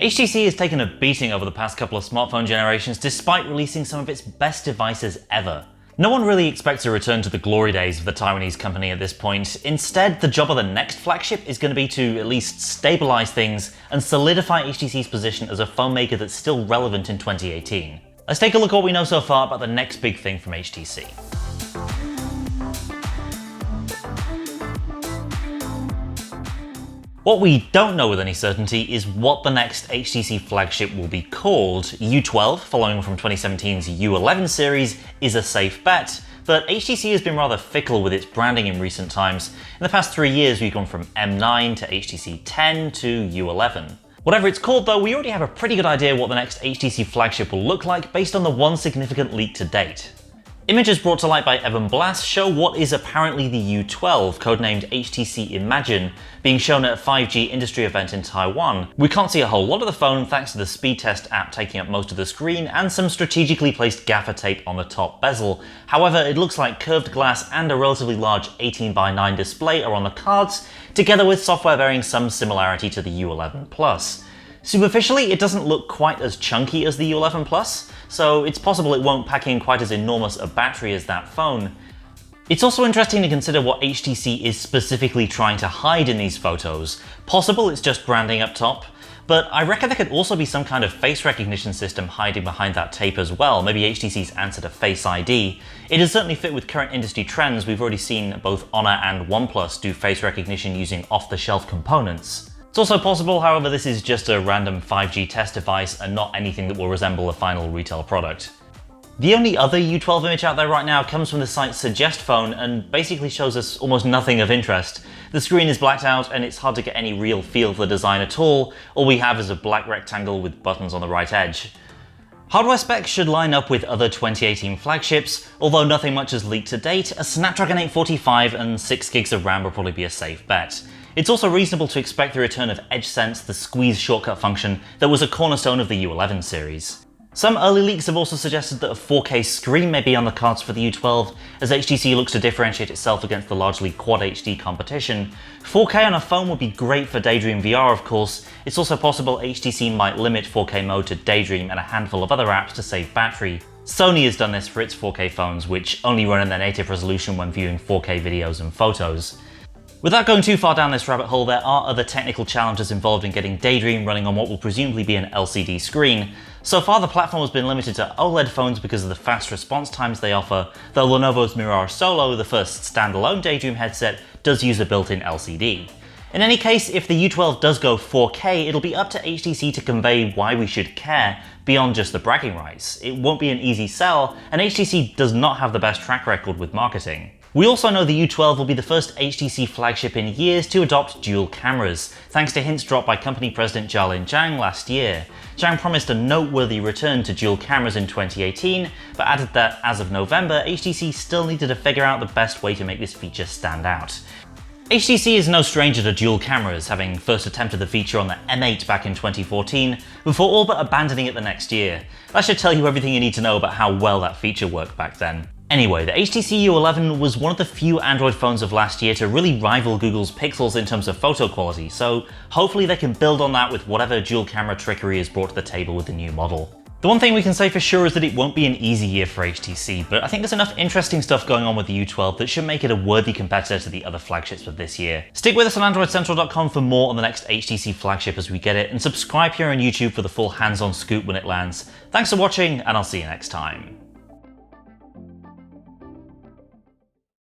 HTC has taken a beating over the past couple of smartphone generations despite releasing some of its best devices ever. No one really expects a return to the glory days of the Taiwanese company at this point. Instead, the job of the next flagship is going to be to at least stabilize things and solidify HTC's position as a phone maker that's still relevant in 2018. Let's take a look at what we know so far about the next big thing from HTC. What we don't know with any certainty is what the next HTC flagship will be called. U12, following from 2017's U11 series, is a safe bet, but HTC has been rather fickle with its branding in recent times. In the past 3 years, we've gone from M9 to HTC 10 to U11. Whatever it's called though, we already have a pretty good idea what the next HTC flagship will look like based on the one significant leak to date. Images brought to light by Evan Blass show what is apparently the U12, codenamed HTC Imagine, being shown at a 5G industry event in Taiwan. We can't see a whole lot of the phone thanks to the speed test app taking up most of the screen and some strategically placed gaffer tape on the top bezel. However, it looks like curved glass and a relatively large 18:9 display are on the cards, together with software bearing some similarity to the U11 Plus. Superficially, it doesn't look quite as chunky as the U11 Plus, so it's possible it won't pack in quite as enormous a battery as that phone. It's also interesting to consider what HTC is specifically trying to hide in these photos. Possible it's just branding up top, but I reckon there could also be some kind of face recognition system hiding behind that tape as well, maybe HTC's answer to Face ID. It does certainly fit with current industry trends. We've already seen both Honor and OnePlus do face recognition using off-the-shelf components. It's also possible, however, this is just a random 5G test device and not anything that will resemble a final retail product. The only other U12 image out there right now comes from the site Suggest Phone and basically shows us almost nothing of interest. The screen is blacked out and it's hard to get any real feel for the design at all. All we have is a black rectangle with buttons on the right edge. Hardware specs should line up with other 2018 flagships, although nothing much has leaked to date. A Snapdragon 845 and 6 gigs of RAM will probably be a safe bet. It's also reasonable to expect the return of EdgeSense, the squeeze shortcut function that was a cornerstone of the U11 series. Some early leaks have also suggested that a 4K screen may be on the cards for the U12, as HTC looks to differentiate itself against the largely Quad HD competition. 4K on a phone would be great for Daydream VR, of course. It's also possible HTC might limit 4K mode to Daydream and a handful of other apps to save battery. Sony has done this for its 4K phones, which only run in their native resolution when viewing 4K videos and photos. Without going too far down this rabbit hole, there are other technical challenges involved in getting Daydream running on what will presumably be an LCD screen. So far, the platform has been limited to OLED phones because of the fast response times they offer, though Lenovo's Mirage Solo, the first standalone Daydream headset, does use a built-in LCD. In any case, if the U12 does go 4K, it'll be up to HTC to convey why we should care, beyond just the bragging rights. It won't be an easy sell, and HTC does not have the best track record with marketing. We also know the U12 will be the first HTC flagship in years to adopt dual cameras, thanks to hints dropped by company president Jialin Zhang last year. Zhang promised a noteworthy return to dual cameras in 2018, but added that as of November, HTC still needed to figure out the best way to make this feature stand out. HTC is no stranger to dual cameras, having first attempted the feature on the M8 back in 2014, before all but abandoning it the next year. That should tell you everything you need to know about how well that feature worked back then. Anyway, the HTC U11 was one of the few Android phones of last year to really rival Google's Pixels in terms of photo quality, so hopefully they can build on that with whatever dual camera trickery is brought to the table with the new model. The one thing we can say for sure is that it won't be an easy year for HTC, but I think there's enough interesting stuff going on with the U12 that should make it a worthy competitor to the other flagships of this year. Stick with us on AndroidCentral.com for more on the next HTC flagship as we get it, and subscribe here on YouTube for the full hands-on scoop when it lands. Thanks for watching, and I'll see you next time.